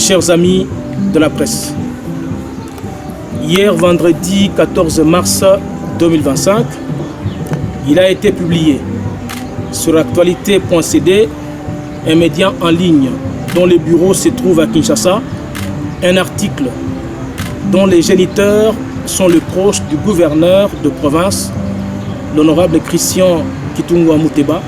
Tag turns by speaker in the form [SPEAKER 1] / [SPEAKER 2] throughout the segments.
[SPEAKER 1] chers amis de la presse. Hier, vendredi 14 mars 2025, il a été publié sur actualité.cd, un média en ligne dont le bureau se trouve à Kinshasa, un article dont les géniteurs sont les proches du gouverneur de province, l'honorable Christian Kitungwa Muteba,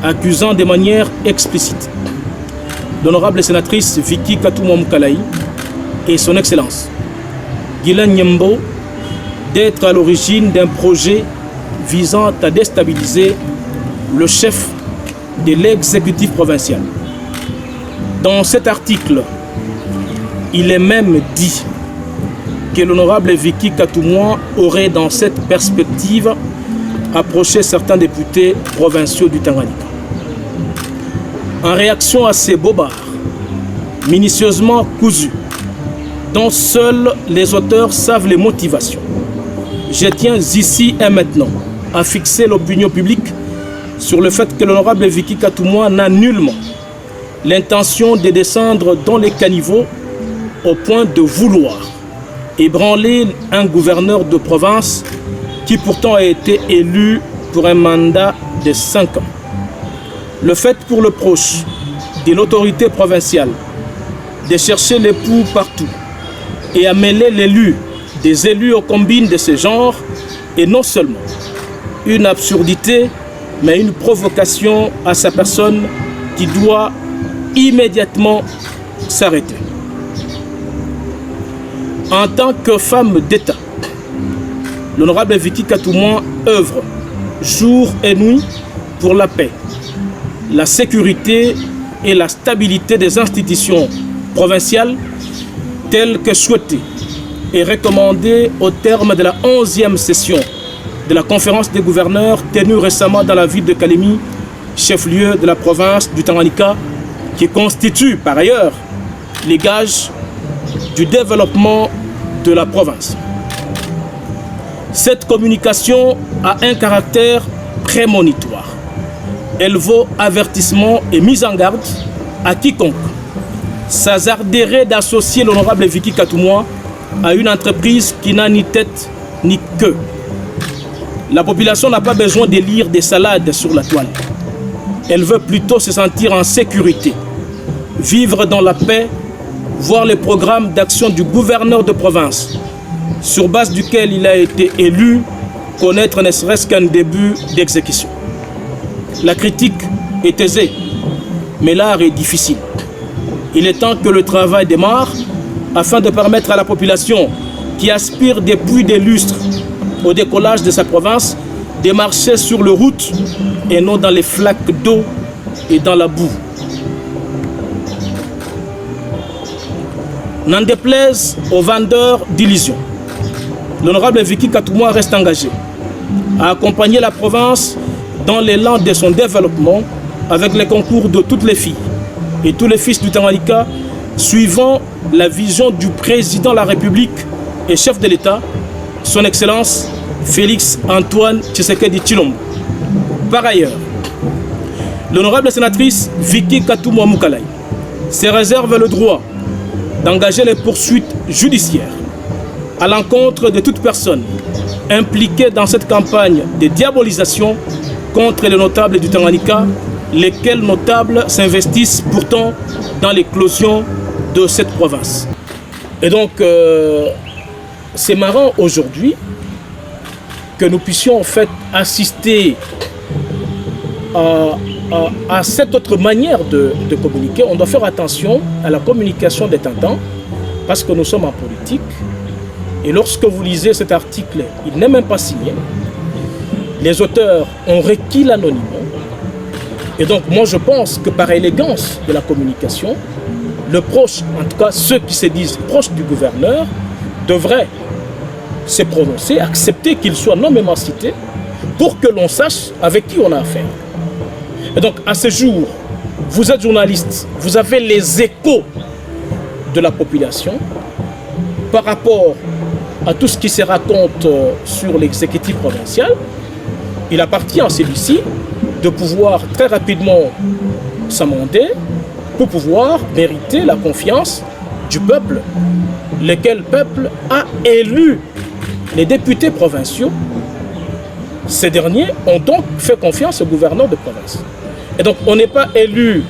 [SPEAKER 1] accusant de manière explicite l'honorable sénatrice Vicky Katumwa Mukalayi et son excellence Guilain Nyembo d'être à l'origine d'un projet visant à déstabiliser le chef de l'exécutif provincial. Dans cet article, il est même dit que l'honorable Vicky Katumwa aurait dans cette perspective approché certains députés provinciaux du Tanganyika. En réaction à ces bobards minutieusement cousus, dont seuls les auteurs savent les motivations, je tiens ici et maintenant à fixer l'opinion publique sur le fait que l'honorable Vicky Katumwa n'a nullement l'intention de descendre dans les caniveaux au point de vouloir ébranler un gouverneur de province qui pourtant a été élu pour un mandat de 5 ans. Le fait pour le proche de l'autorité provinciale de chercher l'époux partout et à mêler l'élu des élus aux combines de ce genre est non seulement une absurdité, mais une provocation à sa personne qui doit immédiatement s'arrêter. En tant que femme d'État, l'honorable Vicky Katumwa œuvre jour et nuit pour la paix, la sécurité et la stabilité des institutions provinciales telles que souhaitées et recommandées au terme de la 11e session de la conférence des gouverneurs tenue récemment dans la ville de Kalemi, chef-lieu de la province du Tanganyika, qui constitue par ailleurs les gages du développement de la province. Cette communication a un caractère prémonitoire. Elle vaut avertissement et mise en garde à quiconque s'hasarderait d'associer l'honorable Vicky Katumwa à une entreprise qui n'a ni tête ni queue. La population n'a pas besoin de lire des salades sur la toile. Elle veut plutôt se sentir en sécurité, vivre dans la paix, voir les programmes d'action du gouverneur de province, sur base duquel il a été élu, connaître ne serait-ce qu'un début d'exécution. La critique est aisée, mais l'art est difficile. Il est temps que le travail démarre afin de permettre à la population qui aspire depuis des lustres au décollage de sa province de marcher sur les routes et non dans les flaques d'eau et dans la boue. N'en déplaise aux vendeurs d'illusions, l'honorable Vicky Katumwa reste engagé à accompagner la province dans l'élan de son développement avec le concours de toutes les filles et tous les fils du Tanganyika, suivant la vision du président de la République et chef de l'État, son Excellence Félix Antoine Tshisekedi Tshilombo. Par ailleurs, l'honorable sénatrice Vicky Katumwa Mukalayi se réserve le droit d'engager les poursuites judiciaires à l'encontre de toute personne impliquée dans cette campagne de diabolisation contre les notables du Tanganyika, lesquels notables s'investissent pourtant dans l'éclosion de cette province. Et donc, c'est marrant aujourd'hui que nous puissions en fait assister à cette autre manière de communiquer. On doit faire attention à la communication des tentants parce que nous sommes en politique. Et lorsque vous lisez cet article, il n'est même pas signé. Les auteurs ont requis l'anonymat. Et donc moi je pense que par élégance de la communication, le proche, en tout cas ceux qui se disent proches du gouverneur, devraient se prononcer, accepter qu'il soit nommément cité pour que l'on sache avec qui on a affaire. Et donc à ce jour, vous êtes journaliste, vous avez les échos de la population par rapport à tout ce qui se raconte sur l'exécutif provincial. Il appartient à celui-ci de pouvoir très rapidement s'amender pour pouvoir mériter la confiance du peuple, lequel peuple a élu les députés provinciaux. Ces derniers ont donc fait confiance au gouverneur de province. Et donc, on n'est pas élu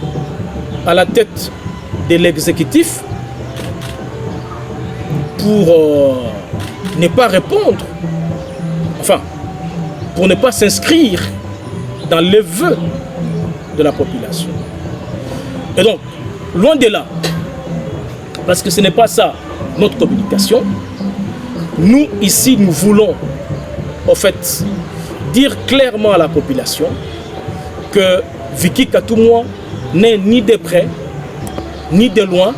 [SPEAKER 1] à la tête de l'exécutif pour ne pas répondre, enfin, pour ne pas s'inscrire dans les vœux de la population. Et donc, loin de là, parce que ce n'est pas ça notre communication, nous, ici, nous voulons, en fait, dire clairement à la population que Vicky Katoumwa n'est ni de près, ni de loin,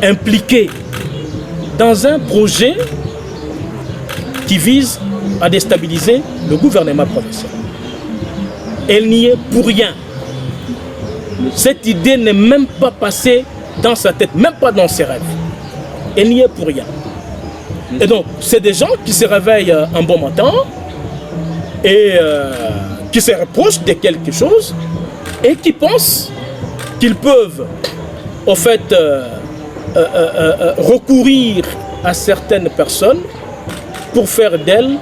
[SPEAKER 1] impliqué dans un projet qui vise à déstabiliser le gouvernement provincial. Elle n'y est pour rien. Cette idée n'est même pas passée dans sa tête, même pas dans ses rêves. Elle n'y est pour rien. Et donc, c'est des gens qui se réveillent un bon matin et qui se reprochent de quelque chose et qui pensent qu'ils peuvent, en fait, recourir à certaines personnes pour faire d'elles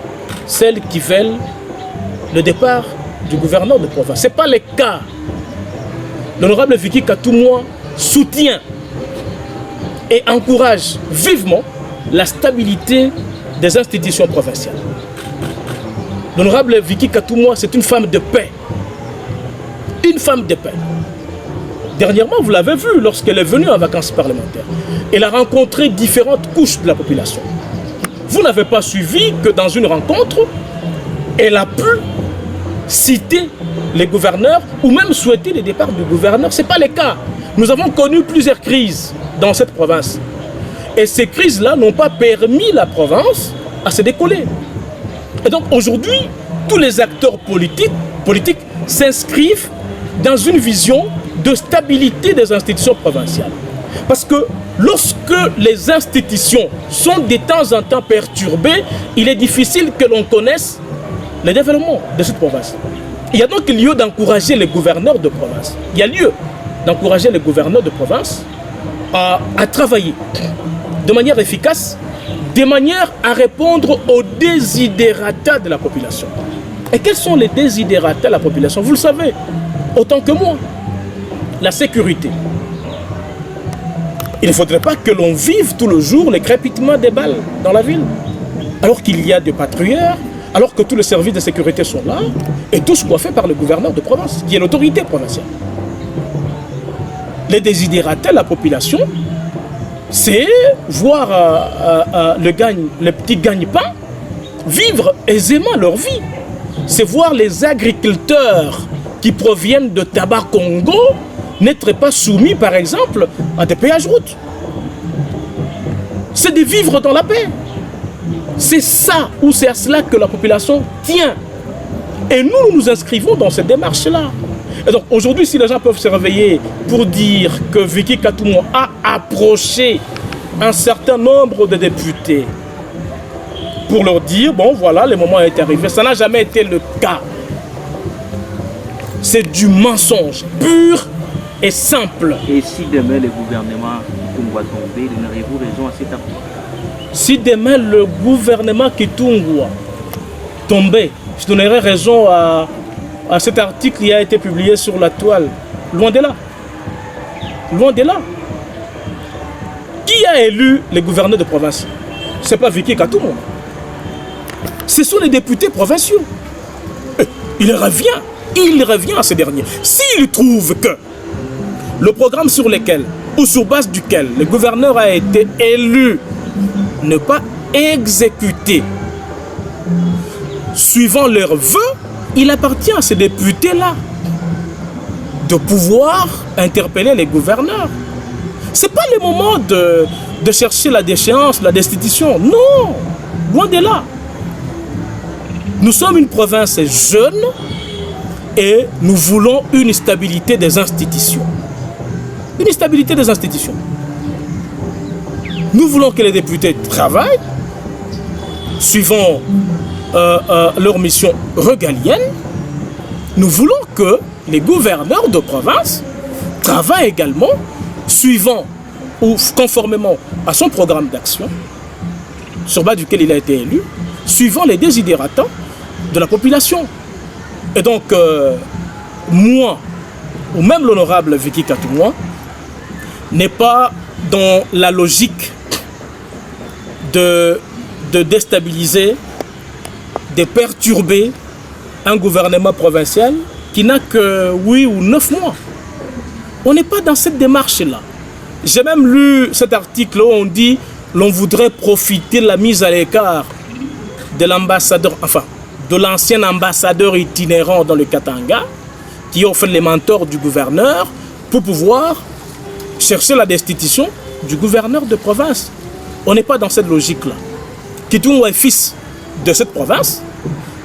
[SPEAKER 1] celles qui veulent le départ du gouverneur de province. Ce n'est pas le cas. L'honorable Vicky Katoumwa soutient et encourage vivement la stabilité des institutions provinciales. L'honorable Vicky Katoumwa, c'est une femme de paix. Une femme de paix. Dernièrement, vous l'avez vu lorsqu'elle est venue en vacances parlementaires. Elle a rencontré différentes couches de la population. Vous n'avez pas suivi que dans une rencontre, elle a pu citer les gouverneurs ou même souhaiter le départ du gouverneur. Ce n'est pas le cas. Nous avons connu plusieurs crises dans cette province. Et ces crises-là n'ont pas permis la province à se décoller. Et donc aujourd'hui, tous les acteurs politiques s'inscrivent dans une vision de stabilité des institutions provinciales. Parce que lorsque les institutions sont de temps en temps perturbées, il est difficile que l'on connaisse le développement de cette province. Il y a donc lieu d'encourager les gouverneurs de province. Il y a lieu d'encourager les gouverneurs de province à travailler de manière efficace, de manière à répondre aux désidérata de la population. Et quels sont les désidérata de la population? Vous le savez, autant que moi. La sécurité. Il ne faudrait pas que l'on vive tout le jour les crépitements des balles dans la ville. Alors qu'il y a des patrouilleurs, alors que tous les services de sécurité sont là, et tous coiffés par le gouverneur de province, qui est l'autorité provinciale. Les désidérata de la population, c'est voir les petits gagne-pain vivre aisément leur vie. C'est voir les agriculteurs qui proviennent de Tabac Congo n'être pas soumis, par exemple, à des péages routes. C'est de vivre dans la paix. C'est ça, ou c'est à cela que la population tient. Et nous nous inscrivons dans cette démarche-là. Et donc aujourd'hui, si les gens peuvent se réveiller pour dire que Vicky Katoumwa a approché un certain nombre de députés pour leur dire, bon voilà, le moment est arrivé, ça n'a jamais été le cas. C'est du mensonge pur et simple.
[SPEAKER 2] Et si demain le gouvernement Kitungwa tomber, donnerez-vous raison à cet appel?
[SPEAKER 1] Si demain le gouvernement Kitungwa tombait, je donnerai raison à cet article qui a été publié sur la toile. Loin de là. Loin de là. Qui a élu les gouverneurs de province? Ce n'est pas Vicky Katoumwa. Ce sont les députés provinciaux. Il revient à ces derniers. S'il trouve que le programme sur lequel, ou sur base duquel le gouverneur a été élu, ne pas exécuté suivant leurs vœux, il appartient à ces députés-là de pouvoir interpeller les gouverneurs. Ce n'est pas le moment de chercher la déchéance, la destitution. Non, loin de là. Nous sommes une province jeune et nous voulons une stabilité des institutions. Une stabilité des institutions. Nous voulons que les députés travaillent suivant leur mission régalienne. Nous voulons que les gouverneurs de province travaille également suivant ou conformément à son programme d'action sur base duquel il a été élu, suivant les désidérata de la population. Et donc, moi, ou même l'honorable Vicky Katoumoua, n'est pas dans la logique de déstabiliser, de perturber un gouvernement provincial qui n'a que 8 ou 9 mois. On n'est pas dans cette démarche-là. J'ai même lu cet article où on dit l'on voudrait profiter de la mise à l'écart de l'ambassadeur, enfin, de l'ancien ambassadeur itinérant dans le Katanga, qui est en fait les mentors du gouverneur, pour pouvoir chercher la destitution du gouverneur de province. On n'est pas dans cette logique-là. Kitoumoua est fils de cette province.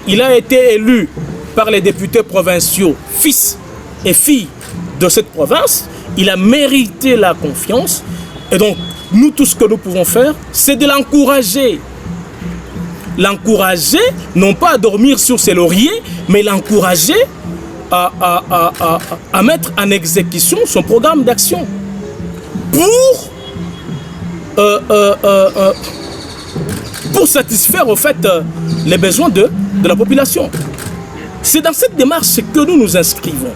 [SPEAKER 1] Il a été élu par les députés provinciaux, fils et fille de cette province. Il a mérité la confiance. Et donc, nous, tout ce que nous pouvons faire, c'est de l'encourager. L'encourager, non pas à dormir sur ses lauriers, mais l'encourager à mettre en exécution son programme d'action pour satisfaire au fait les besoins de la population. C'est dans cette démarche que nous nous inscrivons.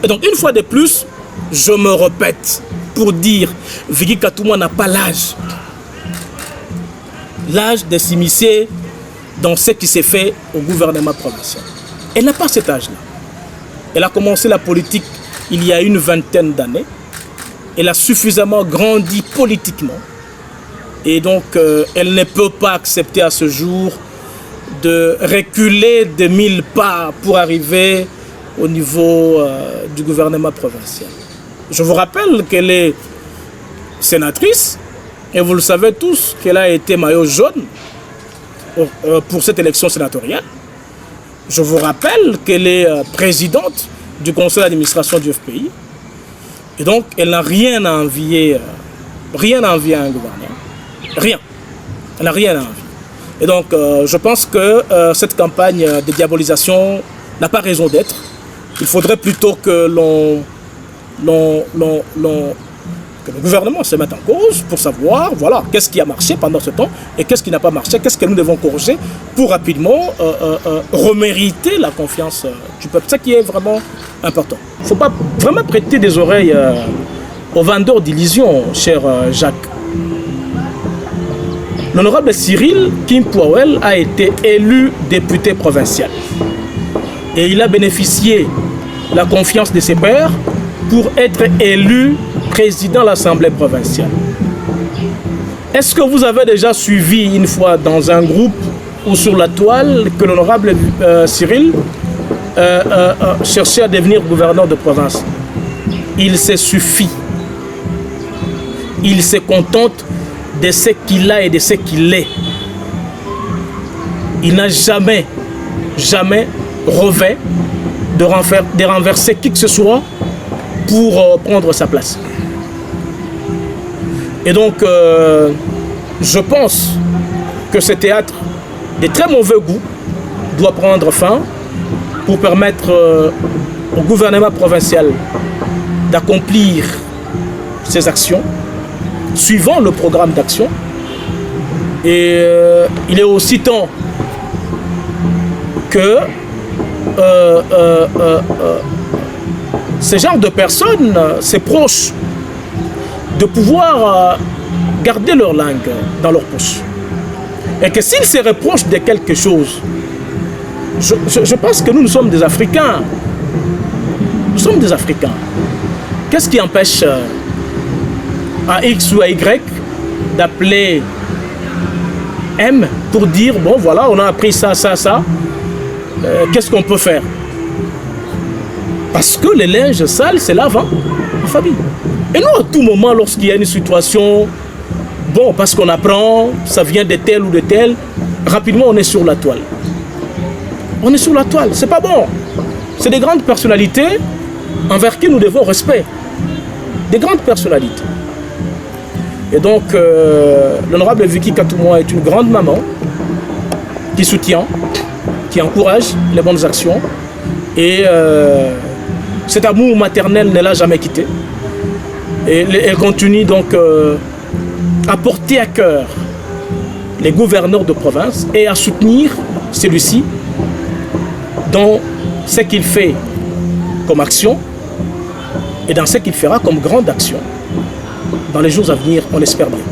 [SPEAKER 1] Et donc, une fois de plus, je me répète pour dire, Vicky Katoumoua n'a pas l'âge de s'immiscer dans ce qui s'est fait au gouvernement provincial. Elle n'a pas cet âge-là. Elle a commencé la politique il y a une vingtaine d'années. Elle a suffisamment grandi politiquement. Et donc, elle ne peut pas accepter à ce jour de reculer de 1000 pas pour arriver au niveau du gouvernement provincial. Je vous rappelle qu'elle est sénatrice, et vous le savez tous qu'elle a été maillot jaune pour cette élection sénatoriale. Je vous rappelle qu'elle est présidente du conseil d'administration du FPI. Et donc, elle n'a rien à envier à un gouverneur. Rien. Elle n'a rien à envier. Et donc, je pense que cette campagne de diabolisation n'a pas raison d'être. Il faudrait plutôt que que le gouvernement se mette en cause pour savoir, voilà, qu'est-ce qui a marché pendant ce temps et qu'est-ce qui n'a pas marché, qu'est-ce que nous devons corriger pour rapidement remériter la confiance du peuple. C'est ça qui est vraiment important. Il ne faut pas vraiment prêter des oreilles aux vendeurs d'illusions, cher Jacques. L'honorable Cyril Kim Powell a été élu député provincial. Et il a bénéficié de la confiance de ses pairs pour être élu président de l'Assemblée provinciale. Est-ce que vous avez déjà suivi une fois dans un groupe ou sur la toile que l'honorable Cyril cherchait à devenir gouverneur de province? Il se suffit. Il se contente de ce qu'il a et de ce qu'il est. Il n'a jamais rêvé de renverser qui que ce soit pour prendre sa place. Et donc, je pense que ce théâtre de très mauvais goût doit prendre fin pour permettre au gouvernement provincial d'accomplir ses actions suivant le programme d'action. Et il est aussi temps que ce genre de personnes, ces proches, de pouvoir garder leur langue dans leur poche. Et que s'ils se reprochent de quelque chose, je pense que nous sommes des Africains. Nous sommes des Africains. Qu'est-ce qui empêche à X ou à Y d'appeler M pour dire, bon voilà, on a appris ça, qu'est-ce qu'on peut faire? Parce que le linge sale, c'est l'avant en famille. Et nous, à tout moment, lorsqu'il y a une situation, bon, parce qu'on apprend, ça vient de tel ou de tel, rapidement, on est sur la toile. On est sur la toile, c'est pas bon. C'est des grandes personnalités envers qui nous devons respect. Des grandes personnalités. Et donc, l'honorable Vicky Katoumoua est une grande maman qui soutient, qui encourage les bonnes actions. Et cet amour maternel ne l'a jamais quitté. Et elle continue donc à porter à cœur les gouverneurs de province et à soutenir celui-ci dans ce qu'il fait comme action et dans ce qu'il fera comme grande action dans les jours à venir, on l'espère bien.